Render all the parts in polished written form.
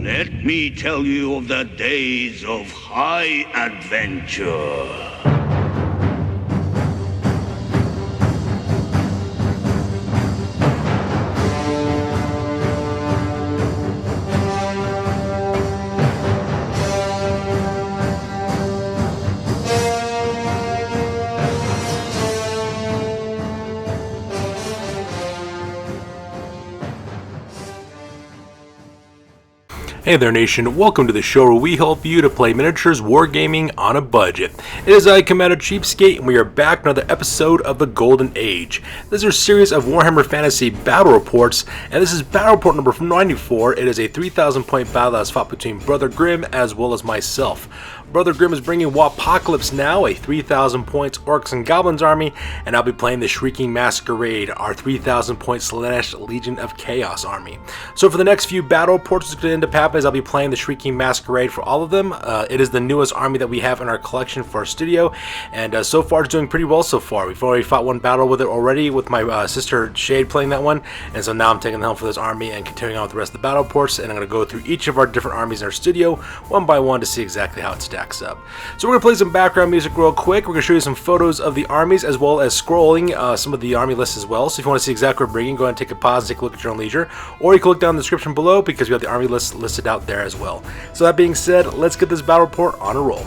Let me tell you of the days of high adventure. Hey there nation, welcome to the show where we help you to play miniatures wargaming on a budget. It is I, Commander Cheapskate, and we are back with another episode of the Golden Age. This is our series of Warhammer Fantasy battle reports, and this is battle report number 94. It is a 3,000 point battle that was fought between Brother Grimm as well as myself. Brother Grimm is bringing Waaaghpokeylipz Now, a 3,000 points Orcs and Goblins army, and I'll be playing the Shrieking Masquerade, our 3,000 point Slaanesh Legion of Chaos army. So for the next few battle reports, what's going to end up happening is I'll be playing the Shrieking Masquerade for all of them. It is the newest army that we have in our collection for our studio, and so far it's doing pretty well so far. We've already fought one battle with it already with my sister Shade playing that one, and so now I'm taking the helm for this army and continuing on with the rest of the battle reports, and I'm going to go through each of our different armies in our studio one by one to see exactly how it stacks up. So we're going to play some background music real quick. We're going to show you some photos of the armies as well as scrolling some of the army lists as well. So if you want to see exactly what we're bringing, go ahead and take a pause, take a look at your own leisure, or you can look down in the description below because we have the army list listed out there as well. So that being said, let's get this battle report on a roll.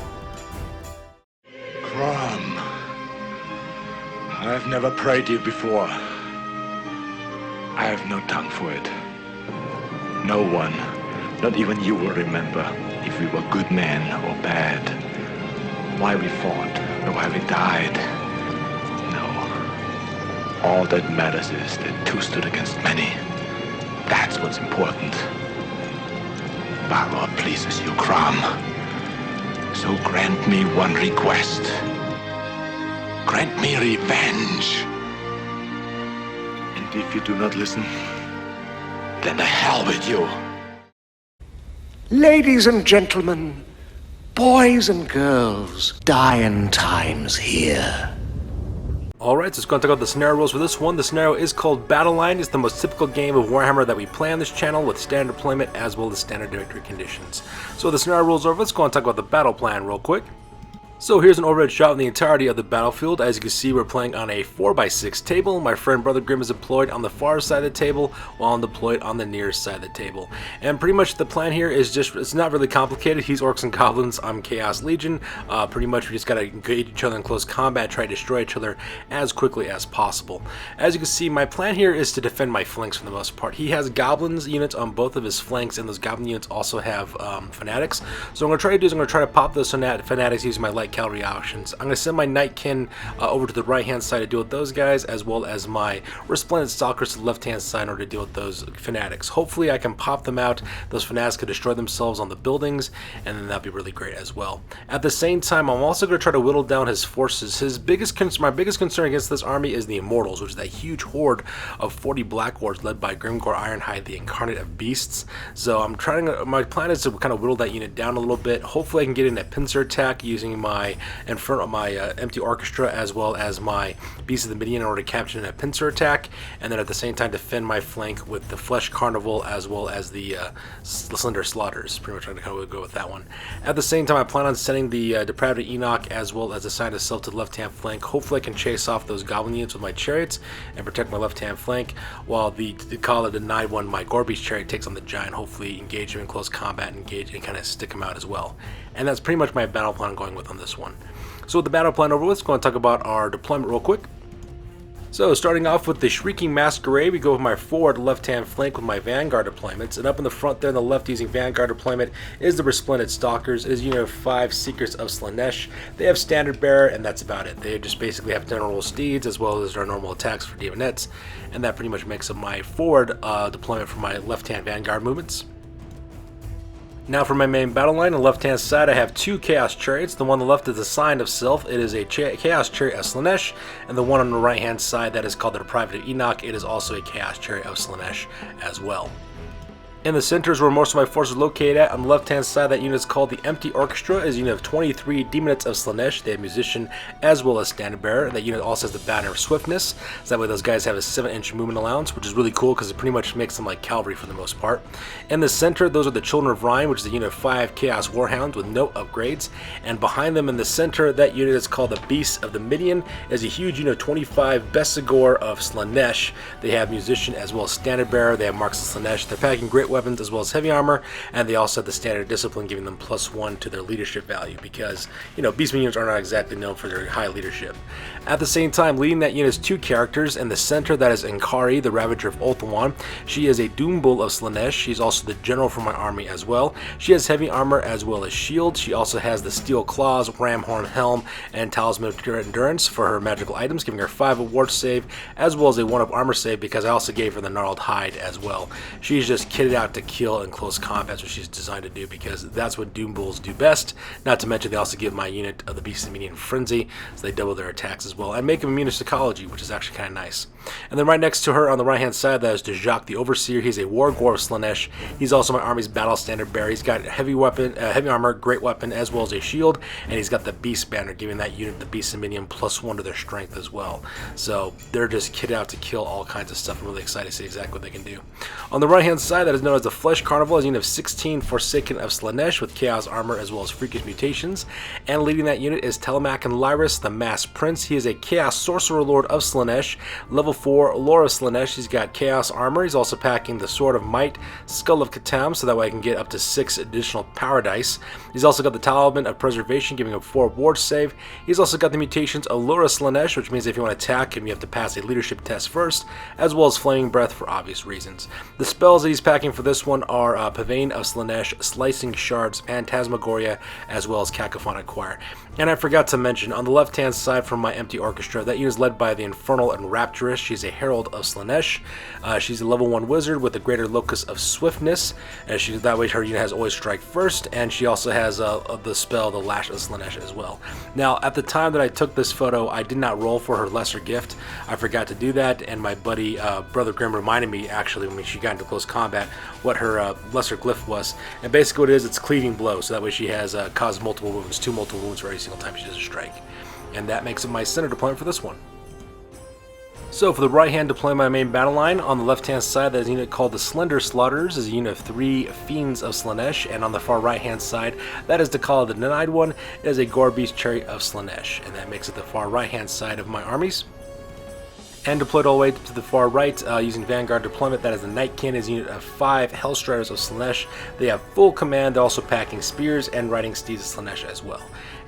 Crom, I've never prayed you before. I have no tongue for it. No one, not even you, will remember if we were good men or bad, why we fought, or why we died. No. All that matters is that two stood against many. That's what's important. Balor pleases you, Crom. So grant me one request. Grant me revenge. And if you do not listen, then the hell with you. Ladies and gentlemen, boys and girls, dying times here. Alright, so let's go and talk about the scenario rules for this one. The scenario is called Battle Line. It's the most typical game of Warhammer that we play on this channel with standard deployment as well as standard victory conditions. So the scenario rules are over. Let's go and talk about the battle plan real quick. So here's an overhead shot of the entirety of the battlefield. As you can see, we're playing on a 4x6 table. My friend Brother Grimm is deployed on the far side of the table, while I'm deployed on the near side of the table. And pretty much the plan here is just, it's not really complicated. He's Orcs and Goblins, I'm Chaos Legion. Pretty much we just gotta engage each other in close combat, try to destroy each other as quickly as possible. As you can see, my plan here is to defend my flanks for the most part. He has Goblins units on both of his flanks, and those Goblin units also have Fanatics. So what I'm gonna try to do is I'm gonna try to pop those Fanatics using my light cavalry options. I'm going to send my Nightkin over to the right hand side to deal with those guys, as well as my Resplendent Stalkers to the left hand side in order to deal with those Fanatics. Hopefully I can pop them out, those Fanatics could destroy themselves on the buildings, and then that'd be really great as well. At the same time, I'm also going to try to whittle down his forces. My biggest concern against this army is the Immortals, which is that huge horde of 40 Black Hordes led by Grimgor, Ironhide, the Incarnate of Beasts. So my plan is to kind of whittle that unit down a little bit. Hopefully I can get in a pincer attack using my in front of my empty orchestra as well as my Beast of the Midian in order to capture a pincer attack, and then at the same time defend my flank with the Flesh Carnival as well as the Slender Slaughters. Pretty much I'm going to go with that one. At the same time, I plan on sending the Depraved Enoch as well as the Sign of Self to the left hand flank. Hopefully I can chase off those Goblin units with my chariots and protect my left hand flank, while the Call of Denied one, my Gorbeast chariot, takes on the Giant. Hopefully engage him in close combat, engage and kind of stick him out as well. And that's pretty much my battle plan I'm going with on this one. So with the battle plan over, let's go and talk about our deployment real quick. So starting off with the Shrieking Masquerade, we go with my forward left-hand flank with my Vanguard deployments, and up in the front there on the left using Vanguard deployment is the Resplendent Stalkers. It is a unit of 5 Seekers of Slannesh. They have Standard Bearer, and that's about it. They just basically have general steeds as well as their normal attacks for Divanets, and that pretty much makes up my forward deployment for my left-hand Vanguard movements. Now for my main battle line, on the left hand side I have 2 Chaos Chariots. The one on the left is the Sign of Self. It is a Chaos Chariot of Slannesh, and the one on the right hand side that is called the Depraved Enoch. It is also a Chaos Chariot of Slannesh as well. In the center is where most of my forces are located at. On the left-hand side, that unit is called the Empty Orchestra. Is a unit of 23 Demonites of Slannesh. They have Musician as well as Standard Bearer. That unit also has the Banner of Swiftness. So that way those guys have a 7-inch movement allowance, which is really cool because it pretty much makes them like cavalry for the most part. In the center, those are the Children of Rhine, which is a unit of 5 Chaos Warhounds with no upgrades. And behind them in the center, that unit is called the Beasts of the Midian. It is a huge unit of 25 Besagor of Slannesh. They have Musician as well as Standard Bearer. They have Marks of Slannesh. They're packing great weapons as well as heavy armor, and they also have the standard discipline, giving them +1 to their leadership value because, you know, beastman units are not exactly known for their high leadership. At the same time, leading that unit is 2 characters. In the center, that is Incarnate, the Ravager of Ulthuan. She is a Doombull of Slannesh. She's also the general for my army as well. She has heavy armor as well as shield. She also has the Steel Claws, Ramhorn Helm, and Talisman of Endurance for her magical items, giving her 5 award save as well as a 1-up armor save because I also gave her the Gnarled Hide as well. She's just kitted out to kill in close combat. That's what she's designed to do because that's what Doom Bulls do best. Not to mention they also give my unit of the Beast of the Median Frenzy, so they double their attacks as well and make them immune to psychology, which is actually kind of nice. And then right next to her on the right hand side, that is Jacques the Overseer. He's a Wargor of Slannesh. He's also my army's battle standard bearer. He's got heavy weapon, heavy armor, great weapon, as well as a shield, and he's got the Beast Banner, giving that unit, the Beast of Median, +1 to their strength as well. So they're just kitted out to kill all kinds of stuff. I'm really excited to see exactly what they can do. On the right hand side, that is known as the Flesh Carnival, is a unit of 16 Forsaken of Slannesh with Chaos armor as well as freakish mutations. And leading that unit is Telemac and Lyris, the Masked Prince. He is a Chaos Sorcerer Lord of Slannesh, level 4 Lore of Slannesh. He's got Chaos armor. He's also packing the Sword of Might, Skull of Katam, so that way I can get up to 6 additional power dice. He's also got the Talisman of Preservation, giving him 4 ward save. He's also got the mutations of Lure of Slannesh, which means if you want to attack him, you have to pass a leadership test first, as well as Flaming Breath for obvious reasons. The spells that he's packing for this one are Prevail of Slannesh, Slicing Shards, Phantasmagoria, as well as Cacophonic Choir. And I forgot to mention, on the left-hand side from my Empty Orchestra, that unit is led by the Infernal and Rapturous. She's a Herald of Slannesh. She's a level 1 wizard with a greater Locus of Swiftness. That way her unit has always strike first, and she also has the spell, the Lash of Slannesh as well. Now, at the time that I took this photo, I did not roll for her lesser gift. I forgot to do that, and my buddy, Brother Grim, reminded me, actually, when she got into close combat, what her lesser glyph was. And basically what it is, it's Cleaving Blow, so that way she has caused multiple wounds, 2 multiple wounds for every single time she does a strike. And that makes it my center deployment for this one. So for the right hand deployment, my main battle line, on the left hand side, there's a unit called the Slender Slaughterers, is a unit of 3 Fiends of Slannesh, and on the far right hand side, that is the Call of the Denied one, it is a Gore Beast Chariot of Slannesh, and that makes it the far right hand side of my armies. And deployed all the way to the far right using Vanguard deployment, that is the Night Cannons unit of 5 Hellstriders of Slannesh. They have full command, they're also packing spears and riding steeds of Slannesh as well.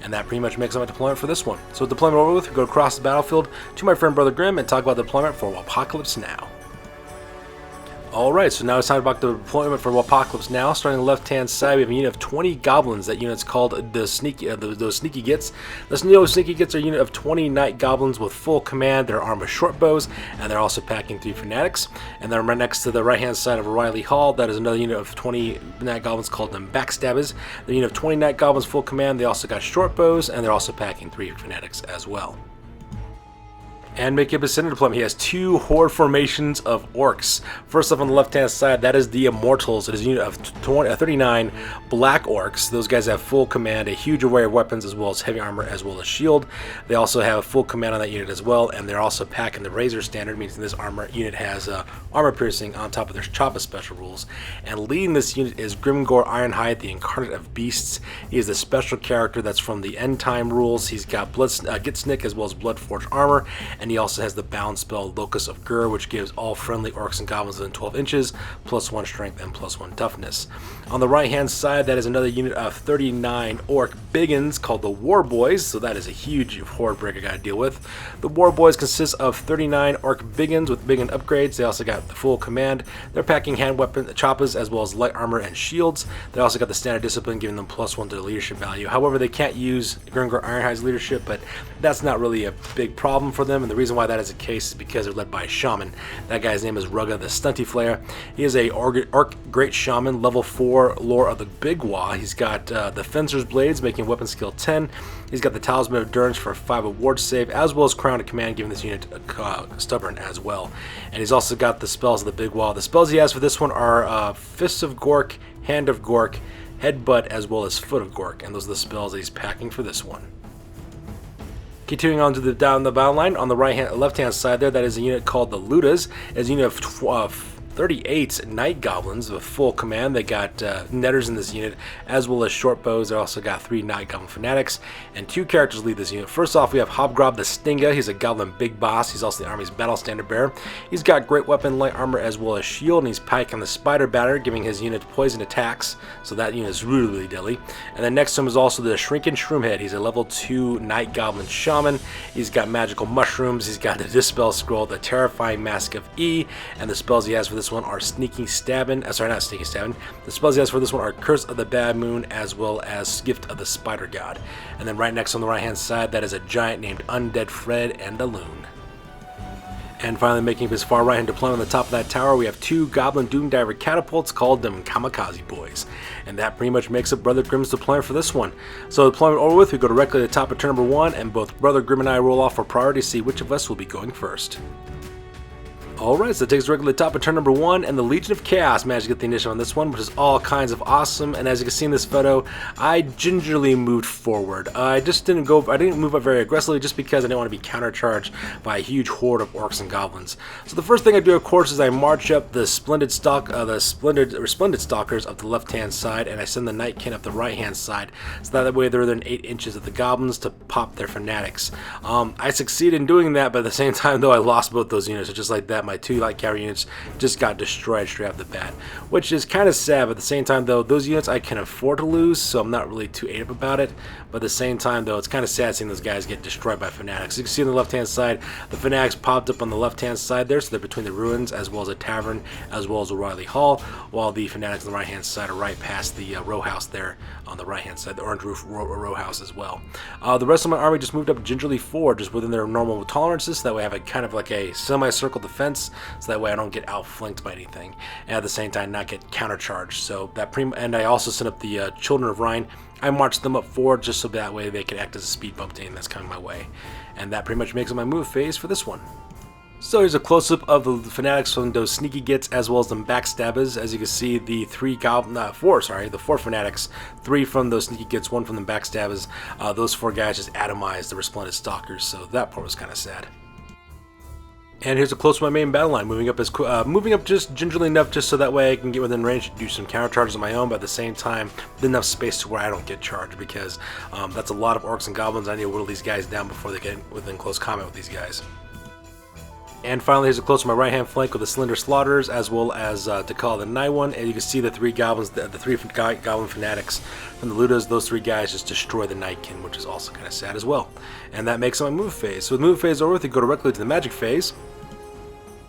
And that pretty much makes up my deployment for this one. So with deployment over with, we go across the battlefield to my friend Brother Grim and talk about the deployment for Waaaghpokeylipz Now. Alright, so now it's time about the deployment for Waaaghpokeylipz Now. Starting on the left-hand side, we have a unit of 20 goblins. That unit's called the Sneaky Gits. The Sneaky Gits are a unit of 20 Night Goblins with full command. They're armed with short bows, and they're also packing 3 Fanatics. And then right next to the right-hand side of O'Reilly Hall, that is another unit of 20 Night Goblins called them Backstabbers. The unit of 20 Night Goblins full command. They also got short bows, and they're also packing 3 Fanatics as well. And make up his center deployment, he has 2 horde formations of orcs. First up on the left-hand side, that is the Immortals. It is a unit of 39 black orcs. Those guys have full command, a huge array of weapons, as well as heavy armor, as well as shield. They also have full command on that unit as well, and they're also packing the Razor Standard, meaning this unit has armor piercing on top of their Choppa special rules. And leading this unit is Grimgor Ironhide, the Incarnate of Beasts. He is a special character that's from the End Time rules. He's got Gitsnik as well as Bloodforged armor, and he also has the bound spell Locus of Ghur, which gives all friendly orcs and goblins within 12 inches +1 strength and +1 toughness. On the right hand side, that is another unit of 39 orc biggins called the War Boys, so that is a huge horde break I gotta deal with. The War Boys consist of 39 orc biggins with biggin upgrades. They also got the full command. They're packing hand weapon choppas as well as light armor and shields. They also got the standard discipline, giving them +1 to their leadership value. However, they can't use Grimgor Ironhide's leadership, but that's not really a big problem for them, and and the reason why that is the case is because they're led by a shaman. That guy's name is Ruggah da Stunty-Flayer. He is a Orc Great Shaman, level 4 lore of the Big Waaagh. He's got the Fencer's Blades, making weapon skill 10. He's got the Talisman of Endurance for a 5 award save, as well as Crown of Command, giving this unit Stubborn as well. And he's also got the spells of the Big Waaagh. The spells he has for this one are Fists of Gork, Hand of Gork, Headbutt, as well as Foot of Gork, and those are the spells that he's packing for this one. Continuing on to down the battle line, on the left-hand side there, that is a unit called the Ludas. It's a unit of 38 Night Goblins with full command. They got netters in this unit, as well as short bows. They also got 3 Night Goblin Fanatics, and 2 characters lead this unit. First off, we have Waraaghpokeylipz the Stinga. He's a Goblin Big Boss. He's also the Army's Battle Standard Bearer. He's got great weapon, light armor, as well as shield, and he's packing the Spider Batter, giving his unit poison attacks, so that unit is really, really deadly. And then next to him is also the Shrieking Shroomhead. He's a level 2 Night Goblin Shaman. He's got magical mushrooms. He's got the Dispel Scroll, the Terrifying Mask of E, and the spells he has for this one are Sneaking Stabbing. Sorry, not Sneaking Stabbing. The spells he has for this one are Curse of the Bad Moon, as well as Gift of the Spider God. And then right next on the right hand side, that is a giant named Undead Fred and a Loon. And finally, making his far right hand deployment on the top of that tower, we have 2 Goblin Doomdiver catapults, called them Kamikaze Boys. And that pretty much makes up Brother Grimm's deployment for this one. So deployment over with, we go directly to the top of turn number 1, and both Brother Grimm and I roll off for priority to see which of us will be going first. Alright, so that takes us directly to the top of turn number 1, and the Legion of Chaos managed to get the initiative on this one, which is all kinds of awesome. And as you can see in this photo, I gingerly moved forward. I didn't move up very aggressively, just because I didn't want to be countercharged by a huge horde of Orcs and Goblins. So the first thing I do, of course, is I march up the Splendid Stalkers up the left-hand side, and I send the Nightkin up the right-hand side, so that way they're within 8 inches of the Goblins to pop their Fanatics. I succeeded in doing that, but at the same time, though, I lost both those units. So just like that, my 2 light cavalry units just got destroyed straight off the bat, which is kind of sad. But at the same time, though, those units I can afford to lose, so I'm not really too ate up about it. But at the same time, though, it's kind of sad seeing those guys get destroyed by Fanatics. You can see on the left-hand side, the Fanatics popped up on the left-hand side there, so they're between the ruins, as well as a tavern, as well as O'Reilly Hall, while the Fanatics on the right-hand side are right past the row house there on the right-hand side, the orange roof row house as well. The rest of my army just moved up gingerly forward, just within their normal tolerances, so that way I have a kind of like a semicircle defense, so that way I don't get outflanked by anything, and at the same time not get countercharged. So that and I also set up the Children of Rhine. I marched them up forward just so that way they can act as a speed bump to anything that's coming my way, and that pretty much makes it my move phase for this one. So here's a close-up of the Fanatics from those sneaky gits, as well as them backstabbers. As you can see, the 4 Fanatics, 3 from those sneaky gits, 1 from the backstabbers. Those 4 guys just atomized the Resplendent Stalkers, so that part was kind of sad. And here's a close to my main battle line, moving up just gingerly enough, just so that way I can get within range to do some counter charges on my own, but at the same time, enough space to where I don't get charged, because that's a lot of Orcs and Goblins. I need to whittle these guys down before they get within close combat with these guys. And finally, here's a close to my right-hand flank with the Slender Slaughterers, as well as Dakal the Night One. And you can see the 3 Goblins, the 3 Goblin Fanatics from the Ludas. Those 3 guys just destroy the Nightkin, which is also kind of sad as well. And that makes it my move phase. So with move phase over, we go directly to the magic phase.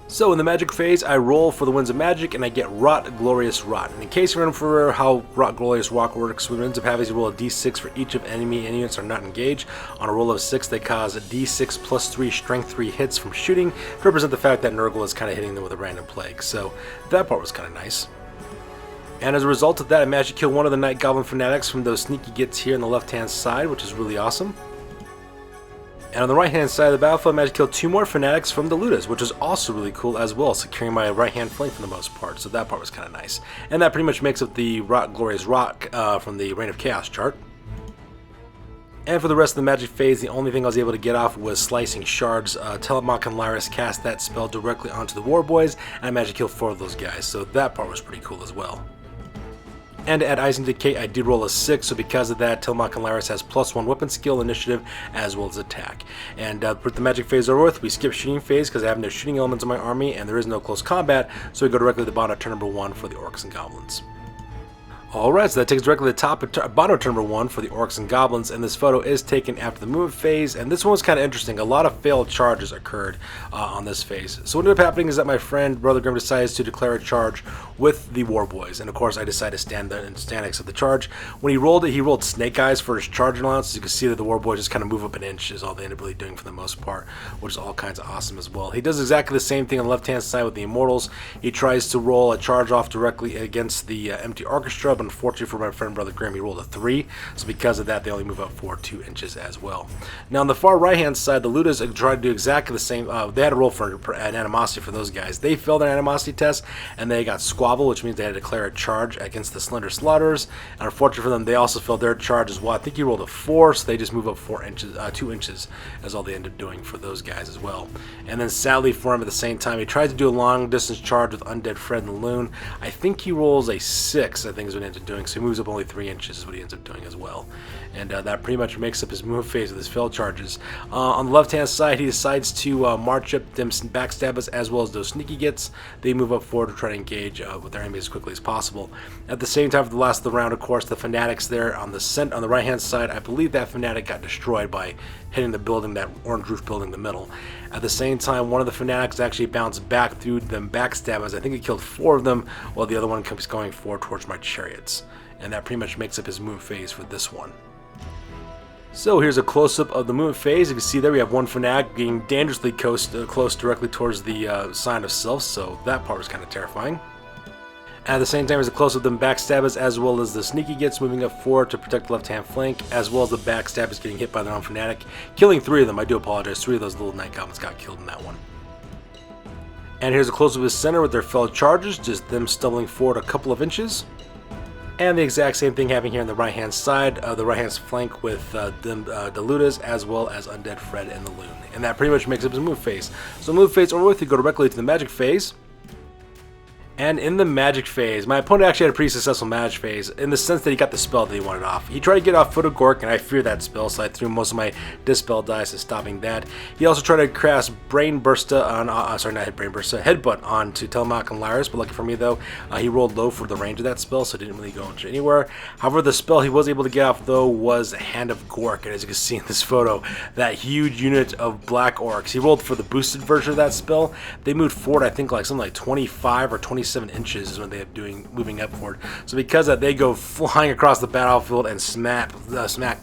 So in the magic phase, I roll for the Winds of Magic, and I get Rot Glorious Rot. And in case you're wondering for how Rot Glorious Rot works, with Winds of Having you roll a d6 for each of enemy units are not engaged. On a roll of 6, they cause a d6 plus 3 strength 3 hits from shooting to represent the fact that Nurgle is kind of hitting them with a random plague. So that part was kind of nice. And as a result of that, I managed to kill one of the Night Goblin Fanatics from those sneaky gits here on the left-hand side, which is really awesome. And on the right-hand side of the battlefield, I managed to kill 2 more Fanatics from the Ludas, which is also really cool as well, securing my right-hand flank for the most part, so that part was kind of nice. And that pretty much makes up the Rot Glorious Rot from the Reign of Chaos chart. And for the rest of the magic phase, the only thing I was able to get off was Slicing Shards. Telemach and Lyris cast that spell directly onto the War Boys, and I managed to kill 4 of those guys, so that part was pretty cool as well. And at Icing Decay, I did roll a 6, so because of that, Telemach and Lyris has +1 weapon skill, initiative, as well as attack. And with the magic phase over with, we skip shooting phase because I have no shooting elements in my army, and there is no close combat, so we go directly to the bottom of turn number 1 for the Orcs and Goblins. Alright, so that takes us directly to the top of bottom of turn number 1 for the Orcs and Goblins, and this photo is taken after the movement phase, and this one was kind of interesting. A lot of failed charges occurred on this phase. So what ended up happening is that my friend, Brother Grim, decides to declare a charge with the War Boys, and of course I decided to stand there and accept the charge. When he rolled it, he rolled Snake Eyes for his charge allowance, so you can see that the War Boys just kind of move up an inch is all they end up really doing for the most part, which is all kinds of awesome as well. He does exactly the same thing on the left-hand side with the Immortals. He tries to roll a charge off directly against the empty orchestra, but unfortunately for my friend Brother Grim, he rolled a 3, so because of that they only move up 2 inches as well. Now on the far right hand side, the Ludas tried to do exactly the same. They had to roll for an animosity for those guys. They failed their animosity test and they got squabble, which means they had to declare a charge against the Slender Slaughters, and unfortunately for them they also failed their charge as well. I think he rolled a 4, so they just move up 2 inches as all they end up doing for those guys as well. And then sadly for him at the same time, he tried to do a long distance charge with Undead Fred and the Loon. I think he rolls a 6, I think is what he ends up doing, so he moves up only 3 inches is what he ends up doing as well. And that pretty much makes up his move phase with his failed charges. On the left hand side, he decides to march up them backstabbers as well as those sneaky gits. They move up forward to try to engage with their enemies as quickly as possible. At the same time, for the last of the round, of course, the fanatics there on the right hand side, I believe that fanatic got destroyed by hitting the building, that orange roof building in the middle. At the same time, one of the fanatics actually bounced back through them backstabbers. I think he killed 4 of them, while the other one keeps going forward towards my chariots. And that pretty much makes up his move phase for this one. So here's a close-up of the movement phase. You can see there we have one fanatic getting dangerously close directly towards the sign of Sylph, so that part was kind of terrifying. At the same time, there's a close-up of them backstabbers as well as the sneaky gits moving up forward to protect the left-hand flank, as well as the backstabbers getting hit by their own fanatic, killing 3 of them. I do apologize, 3 of those little night goblins got killed in that one. And here's a close-up of his center with their failed charges, just them stumbling forward a couple of inches. And the exact same thing happening here on the right-hand side, the right-hand flank with the Ludas as well as Undead Fred and the Loon. And that pretty much makes up his move phase. So move phase over with, you go directly to the magic phase. And in the magic phase, my opponent actually had a pretty successful magic phase in the sense that he got the spell that he wanted off. He tried to get off Foot of Gork, and I feared that spell, so I threw most of my dispel dice as stopping that. He also tried to cast Brain Bursta on, Headbutt onto Telemach and Lyris, but lucky for me though, he rolled low for the range of that spell, so it didn't really go into anywhere. However, the spell he was able to get off though was Hand of Gork, and as you can see in this photo, that huge unit of black orcs. He rolled for the boosted version of that spell. They moved forward, I think like something like 25 or 27 inches is what they have moving upward. So because of that, they go flying across the battlefield and smack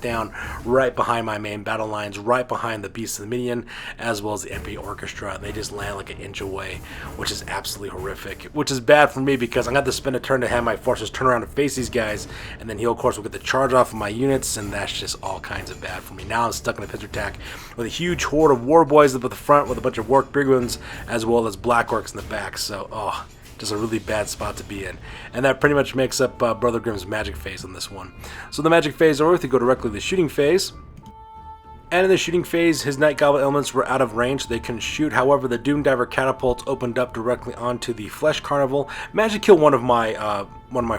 down right behind my main battle lines, right behind the Beast of the Minion, as well as the MP Orchestra. And they just land like an inch away, which is absolutely horrific. Which is bad for me because I'm going to have to spend a turn to have my forces turn around and face these guys, and then he of course will get the charge off of my units, and that's just all kinds of bad for me. Now I'm stuck in a pincer attack with a huge horde of war boys up at the front with a bunch of Wark big ones, as well as black orcs in the back. So, just a really bad spot to be in. And that pretty much makes up Brother Grimm's magic phase on this one. So the magic phase over, you go directly to the shooting phase. And in the shooting phase, his Night Goblin elements were out of range, so they couldn't shoot. However, the Doom Diver catapults opened up directly onto the Flesh Carnival. Managed to kill one of my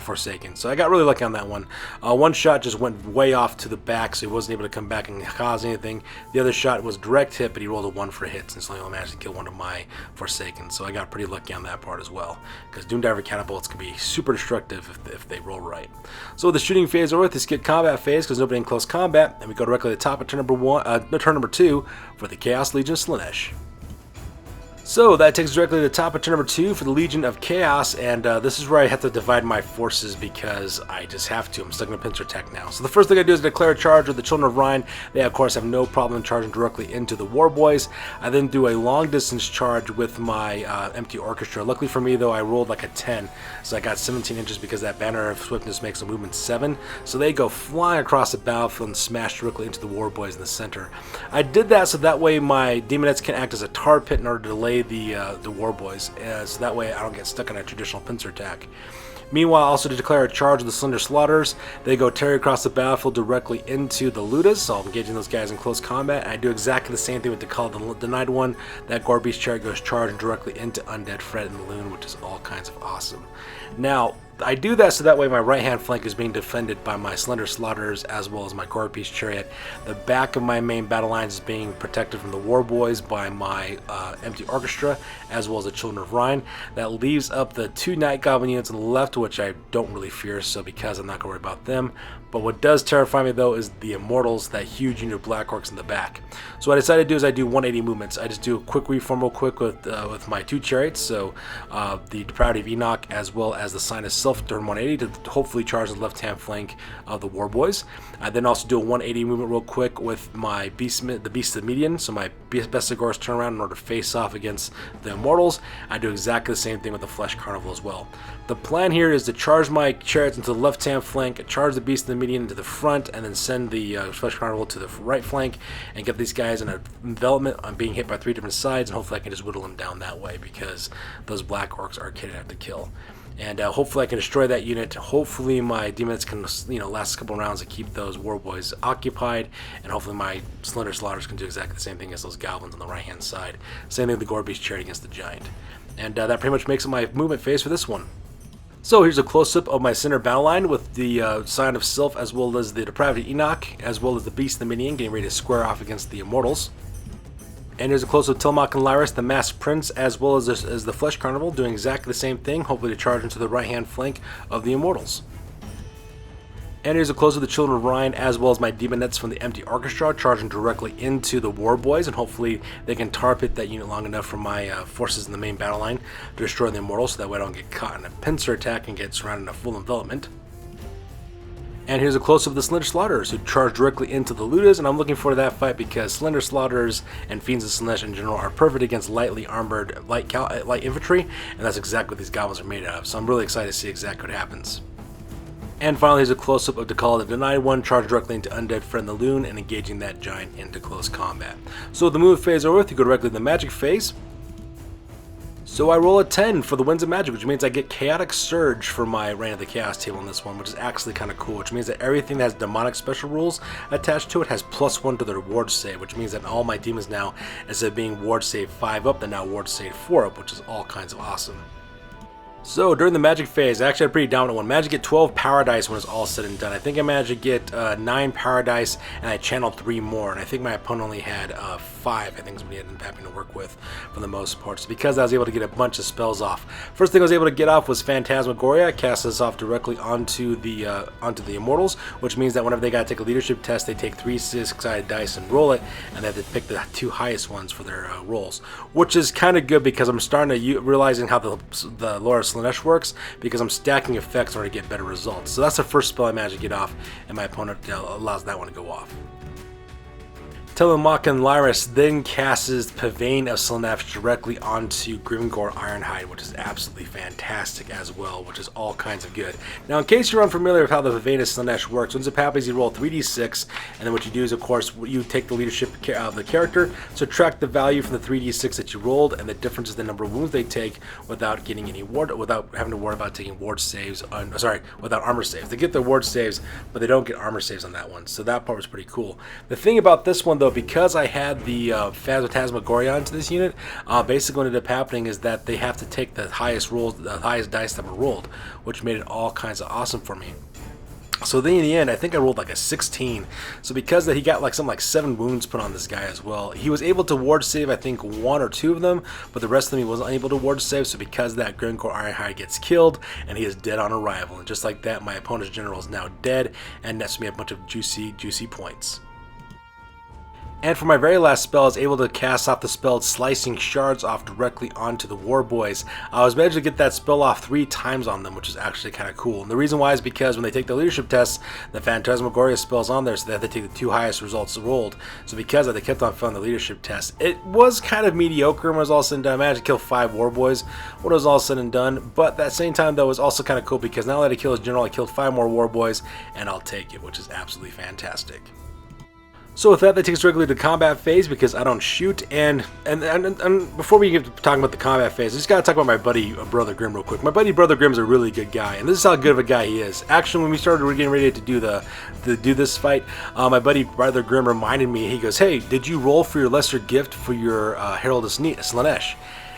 Forsaken, so I got really lucky on that one. One shot just went way off to the back, so he wasn't able to come back and cause anything. The other shot was direct hit, but he rolled a 1 for hits, and so he only managed to kill one of my Forsaken. So I got pretty lucky on that part as well, because Doom Diver catapults can be super destructive if they roll right. So the shooting phase over with, this skip combat phase, because nobody in close combat, and we go directly to the top of turn number 2 for the Chaos Legion of Slannesh. So that takes us directly to the top of turn number 2 for the Legion of Chaos, and this is where I have to divide my forces because I just have to. I'm stuck in a pincer attack now. So the first thing I do is declare a charge with the Children of Rhine. They of course have no problem charging directly into the War Boys. I then do a long distance charge with my empty orchestra. Luckily for me though, I rolled like a 10, so I got 17 inches because that Banner of Swiftness makes a movement 7. So they go flying across the battlefield and smash directly into the War Boys in the center. I did that so that way my Demonettes can act as a tar pit in order to delay the War Boys, so that way I don't get stuck in a traditional pincer attack. Meanwhile, also to declare a charge of the Slender Slaughters, they go tear across the battlefield directly into the Ludas, so I'm engaging those guys in close combat, and I do exactly the same thing with the Call of the Denied one. That Gorbeast chariot goes charging directly into Undead Fred and the Loon, which is all kinds of awesome. Now, I do that so that way my right hand flank is being defended by my Slender Slaughters as well as my Gork Piece Chariot. The back of my main battle lines is being protected from the War Boys by my Empty Orchestra as well as the Children of Rhine. That leaves up the 2 Night Goblin units on the left, which I don't really fear, so because I'm not going to worry about them. But what does terrify me though is the Immortals, that huge unit of Black Orcs in the back. So what I decided to do is I do 180 movements. I just do a quick reform real quick with my 2 chariots, so the Depravity of Enoch as well as the Sign of Self during 180 to hopefully charge the left hand flank of the War Boys. I then also do a 180 movement real quick with my the Beast of the Median, so my Bestigors turn around in order to face off against the Immortals. I do exactly the same thing with the Flesh Carnival as well. The plan here is to charge my chariots into the left hand flank, charge the Beast of the Median into the front, and then send the Flesh Carnival to the right flank and get these guys in an envelopment on being hit by 3 different sides, and hopefully I can just whittle them down that way because those Black Orcs are kidding to kill. And hopefully I can destroy that unit. Hopefully my demons can, last a couple rounds to keep those War Boys occupied, and hopefully my Slender Slaughters can do exactly the same thing as those Goblins on the right hand side. Same thing with the Gork Piece Chariot against the Giant. And that pretty much makes it my movement phase for this one. So here's a close-up of my center battle line with the Sign of Self as well as the Depravity Enoch as well as the Beast of the Minion getting ready to square off against the Immortals. And here's a close-up of Tillamook and Lyris, the Masked Prince, as well as the Flesh Carnival doing exactly the same thing, hopefully to charge into the right-hand flank of the Immortals. And here's a close of the Children of Rhine as well as my Demonettes from the Empty Orchestra charging directly into the War Boys, and hopefully they can tar pit that unit long enough for my forces in the main battle line to destroy the Immortals so that way I don't get caught in a pincer attack and get surrounded in a full envelopment. And here's a close-up of the Slender Slaughters who charge directly into the Ludas, and I'm looking forward to that fight because Slender Slaughters and Fiends of Slannesh in general are perfect against lightly armored light infantry, and that's exactly what these goblins are made out of, so I'm really excited to see exactly what happens. And finally, here's a close-up of Dakala the Denied One, charge directly into Undead Friend the Loon and engaging that giant into close combat. So with the move phase over with, you go directly to the magic phase. So I roll a 10 for the Winds of Magic, which means I get Chaotic Surge for my Reign of the Chaos table in this one, which is actually kind of cool, which means that everything that has demonic special rules attached to it has +1 to their ward save, which means that all my demons now, instead of being ward save 5 up, they're now ward save 4 up, which is all kinds of awesome. So during the magic phase, I actually had a pretty dominant one. I managed to get 12 power dice when it's all said and done. I think I managed to get 9 power dice, and I channeled 3 more. And I think my opponent only had 5. I think is what he ended up having to work with for the most part. So because I was able to get a bunch of spells off. First thing I was able to get off was Phantasmagoria. I cast this off directly onto the Immortals, which means that whenever they got to take a leadership test, they take 3 6-sided dice and roll it, and they have to pick the 2 highest ones for their rolls, which is kind of good because I'm starting to realizing how the lore of Slannesh works, because I'm stacking effects in order to get better results. So that's the first spell I managed to get off, and my opponent allows that one to go off. Tillamook and Lyris then casts Pavane of Slannesh directly onto Grimgor Ironhide, which is absolutely fantastic as well, which is all kinds of good. Now, in case you're unfamiliar with how the Pavane of Slannesh works, what ends up happening is you roll 3d6, and then what you do is, of course, you take the leadership of the character, subtract the value from the 3d6 that you rolled, and the difference is the number of wounds they take without getting any ward, without having to worry about taking ward saves. Without armor saves. They get their ward saves, but they don't get armor saves on that one. So that part was pretty cool. The thing about this one, though, because I had the Phantasmagoria into this unit, basically what ended up happening is that they have to take the highest rolls, the highest dice that were rolled, which made it all kinds of awesome for me. So then in the end, I think I rolled like a 16. So because that he got like something like 7 wounds put on this guy as well. He was able to ward save, I think, 1 or 2 of them, but the rest of them he wasn't able to ward save. So because of that, Grimgor Ironhide gets killed, and he is dead on arrival. And just like that, my opponent's general is now dead, and nets me a bunch of juicy points. And for my very last spell, I was able to cast off the spell Slicing Shards off directly onto the War Boys. I was able to get that spell off 3 times on them, which is actually kind of cool. And the reason why is because when they take the leadership test, the Phantasmagoria spell's on there, so they have to take the 2 highest results rolled. So because of that, they kept on failing the leadership test. It was kind of mediocre when it was all said and done. I managed to kill 5 War Boys when it was all said and done. But at that same time, though, it was also kind of cool because now that I killed his general, I killed 5 more War Boys, and I'll take it, which is absolutely fantastic. So with that takes us regularly to the combat phase because I don't shoot, and before we get to talking about the combat phase, I just gotta talk about my buddy Brother Grim real quick. My buddy Brother Grim's a really good guy, and this is how good of a guy he is. Actually, when we started getting ready to do this fight, my buddy Brother Grim reminded me. He goes, "Hey, did you roll for your lesser gift for your Herald of Slannesh?"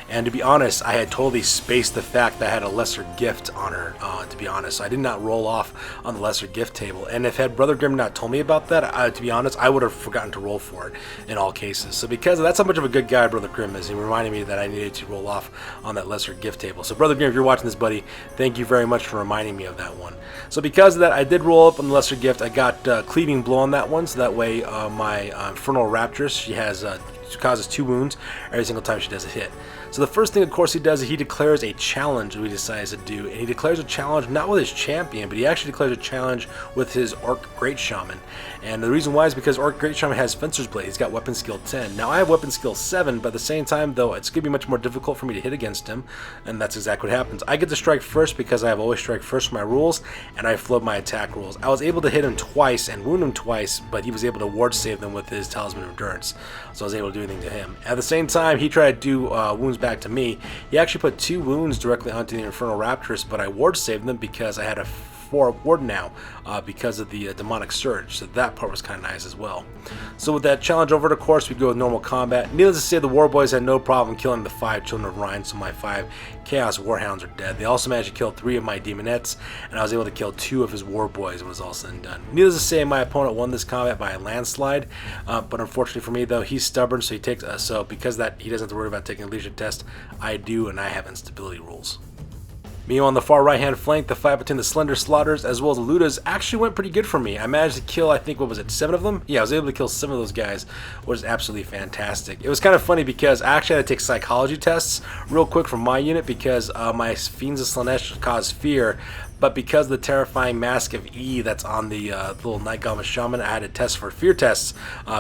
And to be honest, I had totally spaced the fact that I had a lesser gift on her, to be honest. So I did not roll off on the lesser gift table. And if had Brother Grimm not told me about that, to be honest, I would have forgotten to roll for it in all cases. So because that's how much of a good guy Brother Grimm is, he reminded me that I needed to roll off on that lesser gift table. So Brother Grimm, if you're watching this, buddy, thank you very much for reminding me of that one. So because of that, I did roll up on the lesser gift. I got Cleaving Blow on that one, so that way my Infernal Raptress, she causes 2 wounds every single time she does a hit. So the first thing, of course, he does is he declares a challenge that he decides to do. And he declares a challenge not with his champion, but he actually declares a challenge with his Orc Great Shaman. And the reason why is because Orc Great Shaman has Fencer's Blade. He's got Weapon Skill 10. Now, I have Weapon Skill 7, but at the same time, though, it's going to be much more difficult for me to hit against him. And that's exactly what happens. I get to strike first because I have always strike first for my rules, and I float my attack rules. I was able to hit him twice and wound him twice, but he was able to ward save them with his Talisman of Endurance. So I was able to do anything to him. At the same time, he tried to do wounds back to me. He actually put 2 wounds directly onto the Infernal Raptress, but I ward saved them because I had a 4 ward now because of the demonic surge. So that part was kind of nice as well. So with that challenge over, of course, we go with normal combat. Needless to say, the War Boys had no problem killing the 5 Children of Rhine, so my 5 Chaos Warhounds are dead. They also managed to kill 3 of my Demonettes, and I was able to kill 2 of his War Boys when it was all said and done. Needless to say, my opponent won this combat by a landslide, but unfortunately for me, though, he's stubborn, so he takes so because of that, he doesn't have to worry about taking a leadership test. I do, and I have instability rules. Me on the far right-hand flank, the fight between the Slender Slaughters as well as the Ludas actually went pretty good for me. I managed to kill, I think, what was it, 7 of them? Yeah, I was able to kill 7 of those guys, which is absolutely fantastic. It was kind of funny because I actually had to take psychology tests real quick from my unit because my Fiends of Slannesh cause fear. But because of the terrifying Mask of E that's on the little Night Goblin Shaman, I had to test for fear tests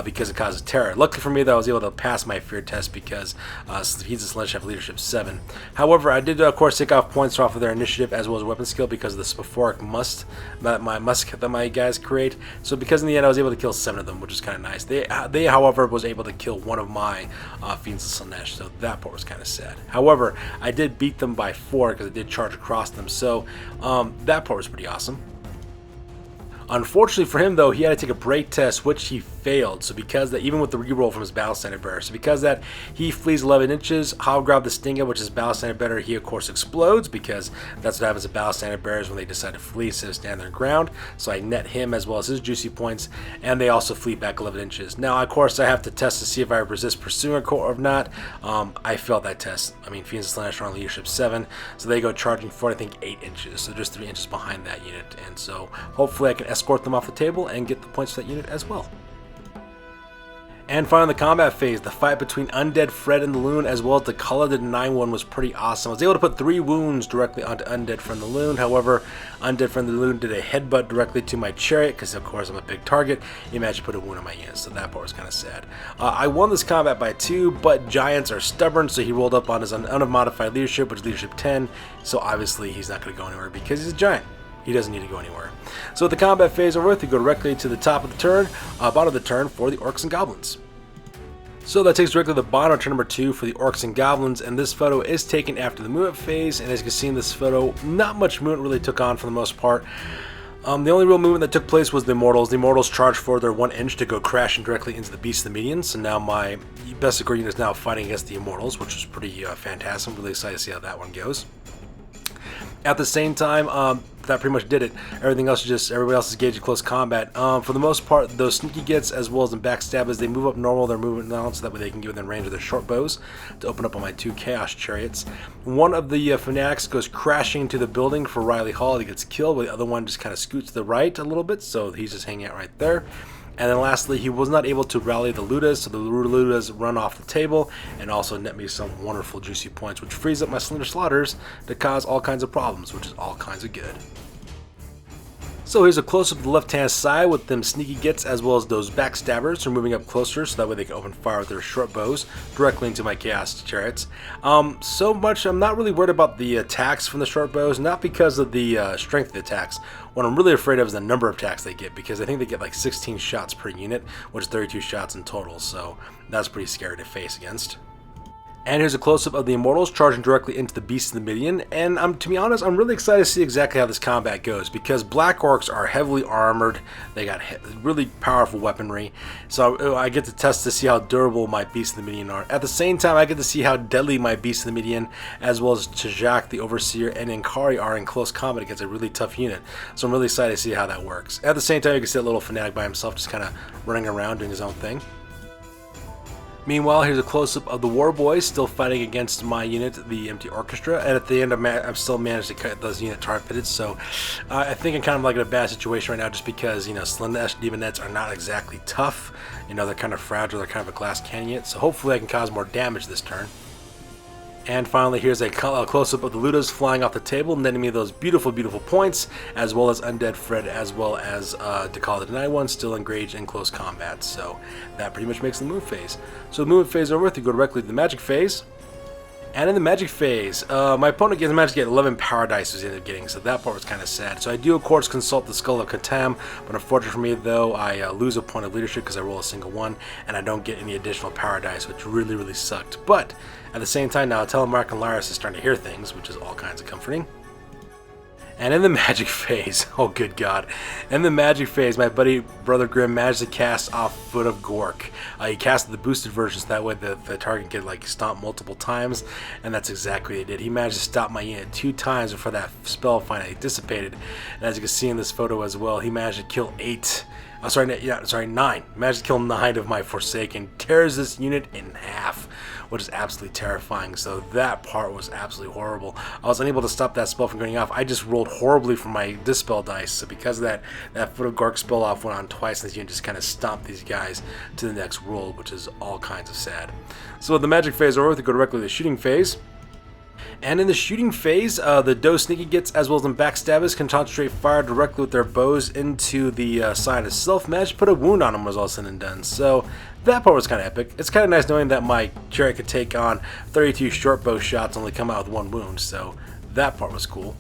because it causes terror. Luckily for me, though, I was able to pass my fear test because Fiends of Slannesh have leadership 7. However, I did, of course, take off points off of their initiative as well as weapon skill because of the Spiphoric Musk that my guys create. So because in the end, I was able to kill 7 of them, which is kind of nice. They, however, was able to kill 1 of my Fiends of Slannesh, so that part was kind of sad. However, I did beat them by 4 because I did charge across them. So that part was pretty awesome. Unfortunately for him, though, he had to take a break test, which he failed. So because that, even with the reroll from his Battle Standard Bearer, so because that, he flees 11 inches. Grab the Stinga, which is Battle Standard Bearer, he of course explodes because that's what happens to Battle Standard Bearers when they decide to flee instead of stand their ground. So I net him as well as his juicy points, and they also flee back 11 inches. Now, of course, I have to test to see if I resist pursuing or not. I failed that test. I mean, Fiends of Slannesh are on leadership 7, so they go charging for, I think, 8 inches. So just 3 inches behind that unit, and so hopefully I can escort them off the table and get the points for that unit as well. And finally, the combat phase, the fight between Undead Fred and the Loon, as well as the Color the Denying one, was pretty awesome. I was able to put 3 wounds directly onto Undead Fred and the Loon. However, Undead Fred and the Loon did a headbutt directly to my chariot, because of course I'm a big target. He managed to put a wound on my unit, so that part was kind of sad. I won this combat by 2, but Giants are stubborn, so he rolled up on his unmodified leadership, which is leadership 10. So obviously he's not going to go anywhere because he's a giant. He doesn't need to go anywhere. So with the combat phase over with, we go directly to the top of the turn, bottom of the turn for the Orcs and Goblins. So that takes directly to the bottom of turn number 2 for the Orcs and Goblins, and this photo is taken after the movement phase, and as you can see in this photo, not much movement really took on for the most part. The only real movement that took place was the Immortals. The Immortals charged for their 1 inch to go crashing directly into the Beast of the Medians, so now my Masquerade unit is now fighting against the Immortals, which is pretty fantastic. I'm really excited to see how that one goes. At the same time, that pretty much did it. Everything else is just, everybody else is gauged at close combat. For the most part, those sneaky gets as well as the backstabbers, they move up normal, their movement now, so that way they can get within range of their short bows to open up on my 2 Chaos Chariots. One of the Fanatics goes crashing into the building for Riley Hall. He gets killed, but the other one just kind of scoots to the right a little bit, so he's just hanging out right there. And then lastly, he was not able to rally the Ludas, so the Ludas run off the table and also net me some wonderful juicy points, which frees up my Slender Slaughters to cause all kinds of problems, which is all kinds of good. So here's a close-up of the left-hand side with them sneaky gets as well as those backstabbers. They're moving up closer so that way they can open fire with their short bows directly into my Chaos Chariots. So much, I'm not really worried about the attacks from the short bows, not because of the strength of the attacks. What I'm really afraid of is the number of attacks they get, because I think they get like 16 shots per unit, which is 32 shots in total, so that's pretty scary to face against. And here's a close-up of the Immortals charging directly into the Beast of the Midian, and to be honest, I'm really excited to see exactly how this combat goes, because Black Orcs are heavily armored, they got really powerful weaponry, so I get to test to see how durable my Beast of the Midian are. At the same time, I get to see how deadly my Beast of the Midian, as well as Tjak, the Overseer, and Inkari are in close combat against a really tough unit, so I'm really excited to see how that works. At the same time, you can see a little fanatic by himself just kind of running around doing his own thing. Meanwhile, here's a close-up of the War Boys still fighting against my unit, the Empty Orchestra, and at the end I'm still managed to cut those unit targeted, so I think I'm kind of like in a bad situation right now just because, you know, Slannesh Demonettes are not exactly tough, you know, they're kind of fragile, they're kind of a glass cannon unit, so hopefully I can cause more damage this turn. And finally, here's a close-up of the Ludas flying off the table, netting me those beautiful, beautiful points, as well as Undead Fred, as well as Dekal the Denied One, still engaged in close combat. So that pretty much makes the move phase. So the movement phase over, you go directly to the magic phase. And in the magic phase, my opponent managed to get 11 power dice he ended up getting, so that part was kind of sad. So I do, of course, consult the Skull of Catan, but unfortunately for me, though, I lose a point of leadership because I roll a single one, and I don't get any additional power dice, which really, really sucked. But at the same time, now Telemark and Lyris is starting to hear things, which is all kinds of comforting. And in the magic phase, oh good god, in the magic phase, my buddy Brother Grim managed to cast off Foot of Gork. He casted the boosted version so that way the target could like stomp multiple times, and that's exactly what he did. He managed to stop my unit 2 times before that spell finally dissipated. And as you can see in this photo as well, he managed to kill 9. Managed to kill 9 of my Forsaken, tears this unit in half, which is absolutely terrifying. So that part was absolutely horrible. I was unable to stop that spell from going off. I just rolled horribly for my Dispel dice, so because of that Foot of Gork spell off went on twice, and this unit just kind of stomped these guys to the next world, which is all kinds of sad. So with the magic phase over, we go directly to the shooting phase. And in the shooting phase, the Doe Sneaky Gits as well as the Backstabbers can concentrate fire directly with their bows into the sign itself. Managed to put a wound on them was all said and done. So that part was kind of epic. It's kind of nice knowing that my chariot could take on 32 short bow shots and only come out with 1 wound. So that part was cool.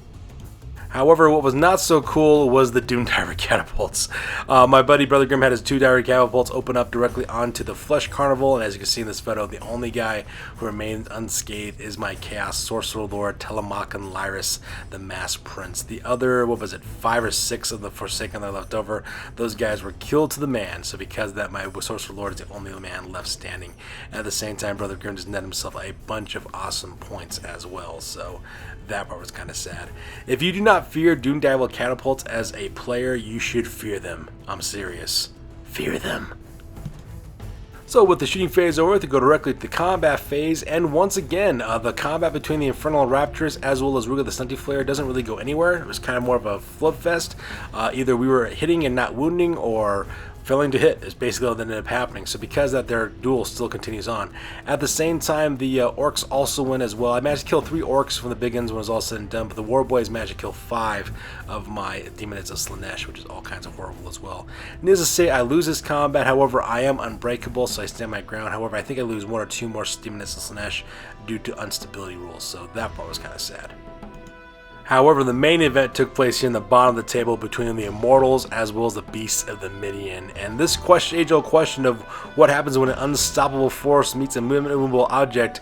However, what was not so cool was the Doom Diver Catapults. My buddy Brother Grim had his 2 Diver Catapults open up directly onto the Flesh Carnival, and as you can see in this photo, the only guy who remains unscathed is my Chaos Sorcerer Lord, Telemach and Lyris, the Masked Prince. The other, 5 or 6 of the Forsaken that are left over, those guys were killed to the man, so because of that, my Sorcerer Lord is the only man left standing. And at the same time, Brother Grim just netted himself a bunch of awesome points as well, so that part was kind of sad. If you do not fear Doom Diver Catapults as a player, you should fear them. I'm serious. Fear them. So with the shooting phase over, to go directly to the combat phase, and once again, the combat between the Infernal Raptors as well as Ruggah da Stunty-Flayer doesn't really go anywhere. It was kind of more of a flip fest. Either we were hitting and not wounding, or failing to hit is basically what ended up happening. So because of that, their duel still continues on. At the same time, the Orcs also win as well. I managed to kill 3 Orcs from the big guns when it was all said and done, but the War Boys managed to kill 5 of my Demonettes of Slannesh, which is all kinds of horrible as well. Needless to say, I lose this combat. However, I am unbreakable, so I stand my ground. However, I think I lose 1 or 2 more Demonettes of Slannesh due to instability rules, so that part was kind of sad. However, the main event took place here in the bottom of the table between the Immortals as well as the Beasts of the Midian. And this age-old question of what happens when an unstoppable force meets a immovable object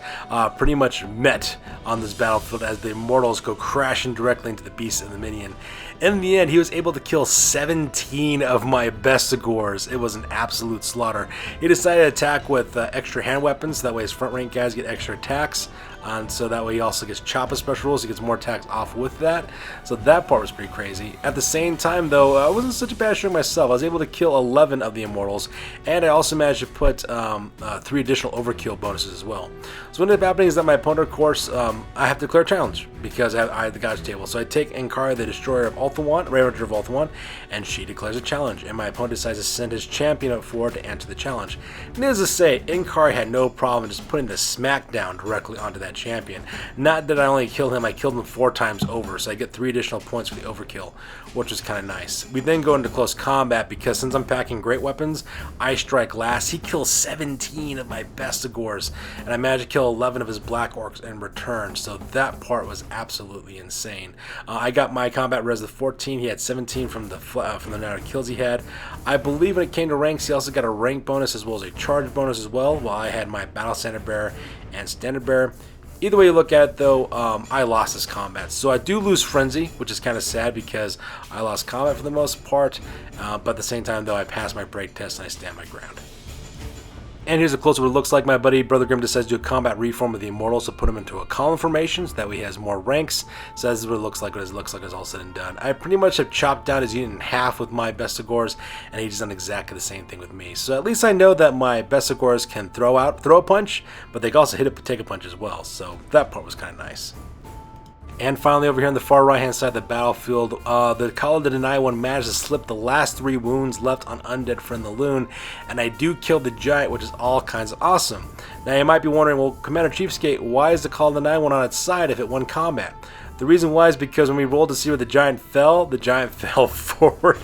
pretty much met on this battlefield as the Immortals go crashing directly into the Beasts of the Midian. In the end, he was able to kill 17 of my Bestigors. It was an absolute slaughter. He decided to attack with extra hand weapons, so that way his front rank guys get extra attacks. And so that way he also gets Choppa special rules, he gets more attacks off with that. So that part was pretty crazy. At the same time though, I wasn't such a bad shooter myself. I was able to kill 11 of the Immortals, and I also managed to put 3 additional overkill bonuses as well. So what ended up happening is that my opponent, of course, I have to declare a challenge because I have the gouge table. So I take Inkari, the Destroyer of Ulthuan, Ravager of Ulthuan, and she declares a challenge, and my opponent decides to send his champion up forward to answer the challenge. Needless to say, Inkari had no problem just putting the smackdown directly onto that that champion. Not that I only killed him, I killed him 4 times over, so I get 3 additional points for the overkill, which is kind of nice. We then go into close combat because since I'm packing great weapons, I strike last. He kills 17 of my Bestigors, and I managed to kill 11 of his black orcs in return, so that part was absolutely insane. I got my combat res of 14, he had 17 from the amount of kills he had. I believe when it came to ranks, he also got a rank bonus as well as a charge bonus as well, while I had my battle standard bearer and standard bearer. Either way you look at it though, I lost this combat. So I do lose frenzy, which is kind of sad because I lost combat for the most part, but at the same time though I passed my break test and I stand my ground. And here's a closer what it looks like. My buddy Brother Grimm decides to do a combat reform of the Immortals to put him into a column formation so that way he has more ranks. So this is what it looks like when it's all said and done. I pretty much have chopped down his unit in half with my Bestigors, and he's done exactly the same thing with me. So at least I know that my Bestigors can throw a punch, but they can also take a punch as well. So that part was kind of nice. And finally, over here on the far right-hand side of the battlefield, the Call of the Deny one managed to slip the last 3 wounds left on Undead Friend the Loon, and I do kill the Giant, which is all kinds of awesome. Now, you might be wondering, well, Commander Chiefskate, why is the Call of the Deny one on its side if it won combat? The reason why is because when we rolled to see where the Giant fell forward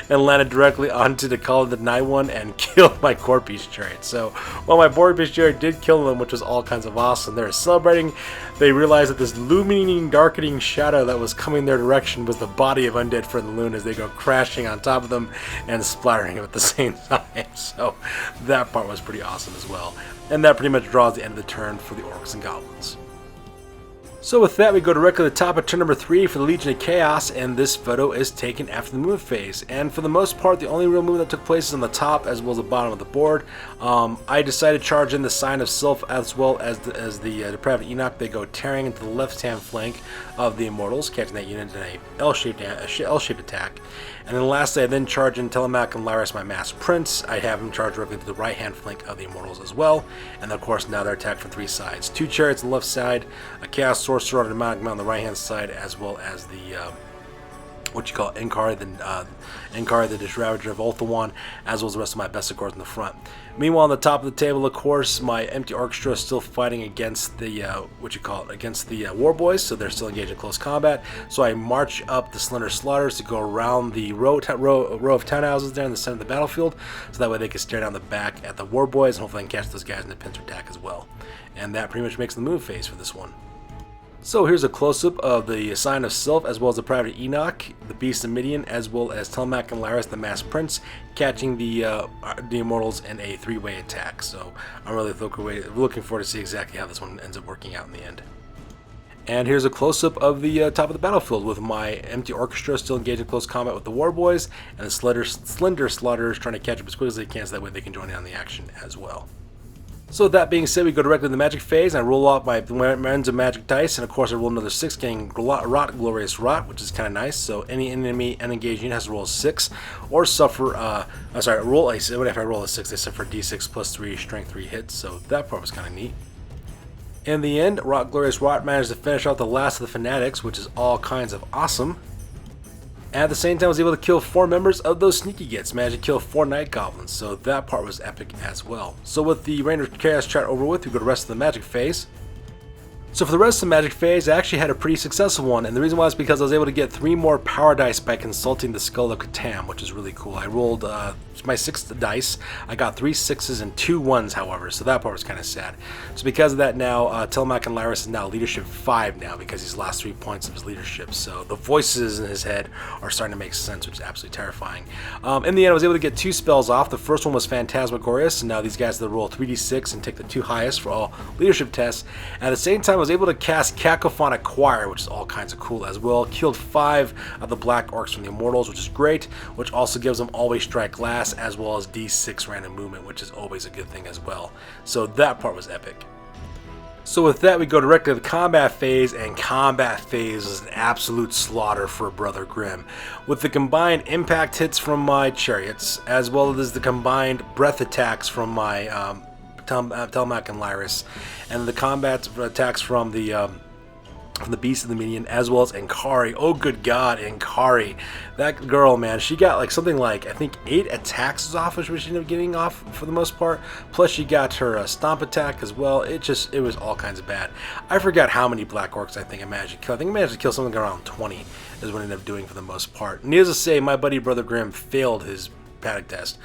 and landed directly onto the Call of the Night one and killed my Core Beast Chariot. So, while my Board Beast Chariot did kill them, which was all kinds of awesome, they were celebrating. They realized that this illuminating, darkening shadow that was coming their direction was the body of Undead Friend the Loon as they go crashing on top of them and splattering them at the same time. So, that part was pretty awesome as well. And that pretty much draws the end of the turn for the Orcs and Goblins. So with that, we go directly to the top of turn number 3 for the Legion of Chaos, and this photo is taken after the move phase. And for the most part, the only real move that took place is on the top as well as the bottom of the board. I decided to charge in the Sign of Sylph as well as the Depraved Enoch. They go tearing into the left-hand flank of the Immortals, catching that unit in a L-shaped attack. And then lastly, I then charge in Telemac and Lyris, my Masked Prince. I have him charge directly to the right-hand flank of the Immortals as well. And of course, now they're attacked from 3 sides. 2 chariots on the left side, a Chaos Sorcerer on the Magma on the right-hand side, as well as the Incarnate, the Disravager of Ulthuan, as well as the rest of my Bestigors in the front. Meanwhile, on the top of the table, of course, my Empty Orchestra is still fighting against the War Boys, so they're still engaged in close combat. So I march up the Slender Slaughters to go around the row of townhouses there in the center of the battlefield, so that way they can stare down the back at the War Boys, and hopefully I can catch those guys in the pincer attack as well. And that pretty much makes the move phase for this one. So here's a close-up of the Sign of Sylph, as well as the Private Enoch, the Beast of Midian, as well as Telemac and Lyris, the Masked Prince, catching the Immortals in a 3-way attack. So I'm really looking forward to see exactly how this one ends up working out in the end. And here's a close-up of the top of the battlefield with my Empty Orchestra still engaged in close combat with the War Boys, and the Slender Slaughterers trying to catch up as quickly as they can so that way they can join in on the action as well. So with that being said, we go directly to the magic phase, and I roll off my Men's of Magic dice, and of course I roll another 6, getting Rot, Glorious Rot, which is kind of nice. So any enemy unengaged unit has to roll a 6, or suffer, if I roll a 6, they suffer D6 plus 3, Strength 3 hits, so that part was kind of neat. In the end, Rot, Glorious Rot managed to finish out the last of the Fanatics, which is all kinds of awesome. And at the same time, I was able to kill 4 members of those Sneaky Gits, managed to kill 4 Night Goblins, so that part was epic as well. So with the Reign of Chaos chat over with, we go to the rest of the Magic phase. So for the rest of the Magic phase, I actually had a pretty successful one, and the reason why is because I was able to get 3 more power dice by consulting the Skull of Catan, which is really cool. I rolled my 6th dice. I got 3 6s and 2 1s, however, so that part was kind of sad. So because of that now, Telemac and Lyris is now leadership 5 now because he's lost 3 points of his leadership. So the voices in his head are starting to make sense, which is absolutely terrifying. In the end, I was able to get 2 spells off. The first one was Phantasmagorious, and now these guys will roll 3d6 and take the 2 highest for all leadership tests. And at the same time, I was able to cast Cacophonic Choir, which is all kinds of cool as well. Killed 5 of the Black Orcs from the Immortals, which is great, which also gives them Always Strike Last, as well as D6 random movement, which is always a good thing as well. So that part was epic. So with that, we go directly to the combat phase, and combat phase is an absolute slaughter for Brother Grimm. With the combined impact hits from my chariots, as well as the combined breath attacks from my Telemac and Lyris, and the combat attacks from the from the Beast of the Minion, as well as Inkari. Oh good god, Inkari. That girl, man, she got like something like, I think 8 attacks off, which she ended up getting off for the most part. Plus she got her stomp attack as well. It was all kinds of bad. I forgot how many Black Orcs I think I managed to kill. I think I managed to kill something around 20 is what I ended up doing for the most part. Needless to say, my buddy Brother Grim failed his panic test.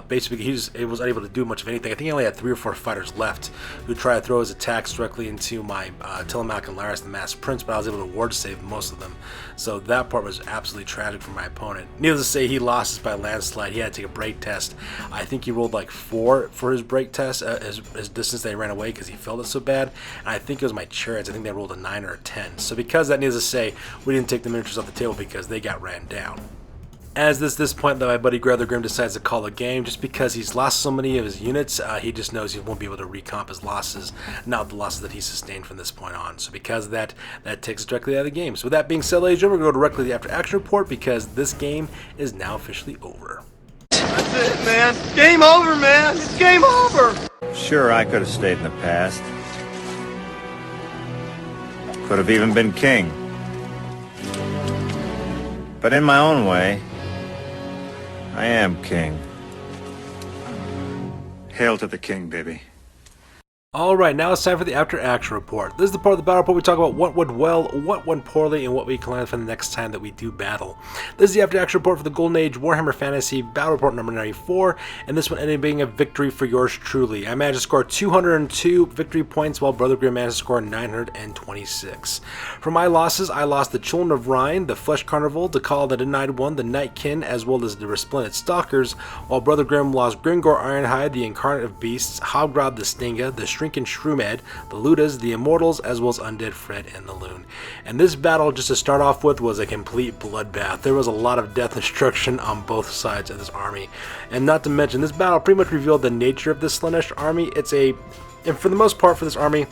Basically, he was unable to do much of anything. I think he only had 3 or 4 fighters left who tried to throw his attacks directly into my Tillamook and Laris the Masked Prince, but I was able to ward save most of them. So that part was absolutely tragic for my opponent. Needless to say, he lost this by landslide. He had to take a break test. I think he rolled like 4 for his break test, his distance that he ran away because he felt it so bad. And I think it was my chariots. I think they rolled a 9 or a 10. So because that, needless to say, we didn't take the miniatures off the table because they got ran down. As this point that my buddy Brother Grim decides to call a game, just because he's lost so many of his units, he just knows he won't be able to recomp his losses, not the losses that he sustained from this point on. So because of that, that takes us directly out of the game. So with that being said, ladies and gentlemen, we're going to go directly to the after action report because this game is now officially over. That's it, man. Game over, man. It's game over. Sure, I could have stayed in the past. Could have even been king. But in my own way, I am king. Hail to the king, baby. Alright, now it's time for the After Action Report. This is the part of the battle report we talk about what went well, what went poorly, and what we can learn for the next time that we do battle. This is the After Action Report for the Golden Age Warhammer Fantasy Battle Report number 94, and this one ended up being a victory for yours truly. I managed to score 202 victory points, while Brother Grim managed to score 926. For my losses, I lost the Children of Rhine, the Flesh Carnival, the Call of the Denied One, the Nightkin, as well as the Resplendent Stalkers, while Brother Grim lost Grimgor Ironhide, the Incarnate of Beasts, Warggha da Stunty-Flayer, the Shrieking Shroomed, the Ludas, the Immortals, as well as Undead Fred and the Loon. And this battle, just to start off with, was a complete bloodbath. There was a lot of death and destruction on both sides of this army. And not to mention, this battle pretty much revealed the nature of this Slannesh army. And for the most part for this army,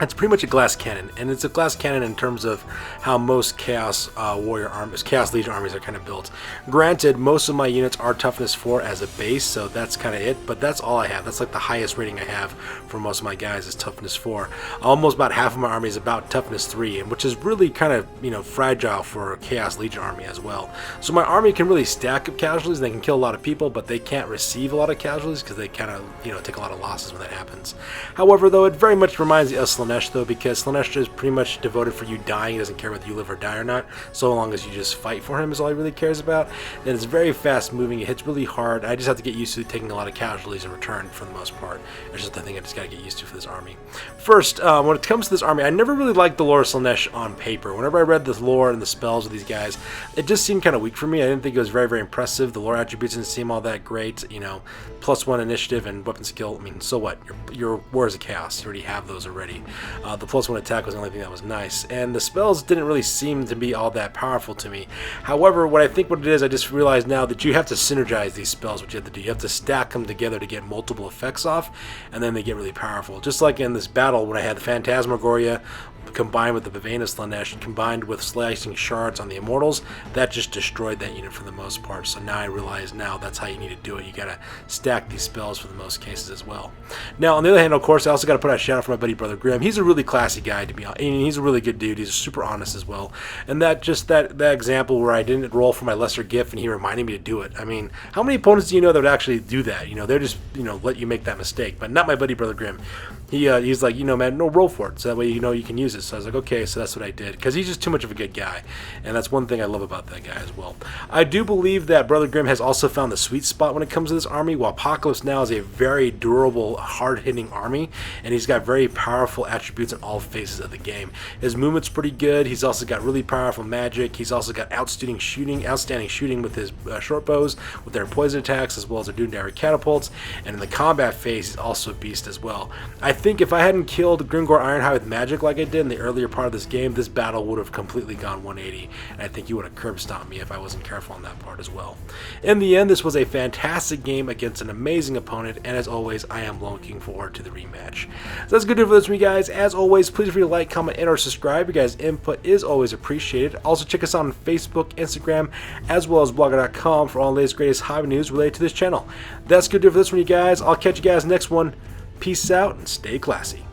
it's pretty much a glass cannon, and it's a glass cannon in terms of how most Chaos Warrior armies, Chaos Legion armies are kind of built. Granted, most of my units are toughness 4 as a base, so that's kind of it, but that's all I have. That's like the highest rating I have for most of my guys is toughness 4. Almost about half of my army is about toughness 3, and which is really kind of, fragile for a Chaos Legion army as well. So my army can really stack up casualties, they can kill a lot of people, but they can't receive a lot of casualties because they kind of, take a lot of losses when that happens. However, though, it very much reminds me of Slannesh, though, because Slannesh is pretty much devoted for you dying. He doesn't care whether you live or die or not, so long as you just fight for him is all he really cares about. And it's very fast moving, it hits really hard. I just have to get used to taking a lot of casualties in return for the most part. It's just the thing I just gotta get used to for this army. First, when it comes to this army, I never really liked the lore of Slannesh on paper. Whenever I read the lore and the spells of these guys, it just seemed kind of weak for me. I didn't think it was very, very impressive. The lore attributes didn't seem all that great, +1 initiative and weapon skill. I mean, so what? Your Wars of Chaos, you already have those already. The +1 attack was the only thing that was nice, and the spells didn't really seem to be all that powerful to me. However, what it is, I just realized now that you have to synergize these spells, what you have to do. You have to stack them together to get multiple effects off, and then they get really powerful. Just like in this battle when I had the Phantasmagoria combined with the Bavane of Slannesh, combined with Slicing Shards on the Immortals, that just destroyed that unit for the most part. So now I realize that's how you need to do it. You gotta stack these spells for the most cases as well. Now, on the other hand, of course, I also gotta put out a shout out for my buddy Brother Grim. He's a really classy guy, to be honest. I mean, he's a really good dude. He's super honest as well. And that example where I didn't roll for my lesser gift and he reminded me to do it. I mean, how many opponents do you know that would actually do that? They're just, let you make that mistake. But not my buddy Brother Grim. He's like, man, no, roll for it. So that way you can use it. So I was like, okay, so that's what I did. Because he's just too much of a good guy. And that's one thing I love about that guy as well. I do believe that Brother Grim has also found the sweet spot when it comes to this army. Waaaghpokeylipz Now is a very durable, hard-hitting army. And he's got very powerful attributes in all phases of the game. His movement's pretty good. He's also got really powerful magic. He's also got outstanding shooting with his short bows, with their poison attacks, as well as their Doomdagger catapults. And in the combat phase, he's also a beast as well. I think if I hadn't killed Grimgor Ironhide with magic like I did in the earlier part of this game, this battle would have completely gone 180, and I think you would have curb stomped me if I wasn't careful on that part as well. In the end, this was a fantastic game against an amazing opponent, and as always, I am looking forward to the rematch. So that's good for this week, guys. As always, please feel free to like, comment, and or subscribe. Your guys' input is always appreciated. Also, check us out on Facebook, Instagram, as well as blogger.com for all the latest, greatest hobby news related to this channel. That's good for this one, you guys. I'll catch you guys next one. Peace out and stay classy.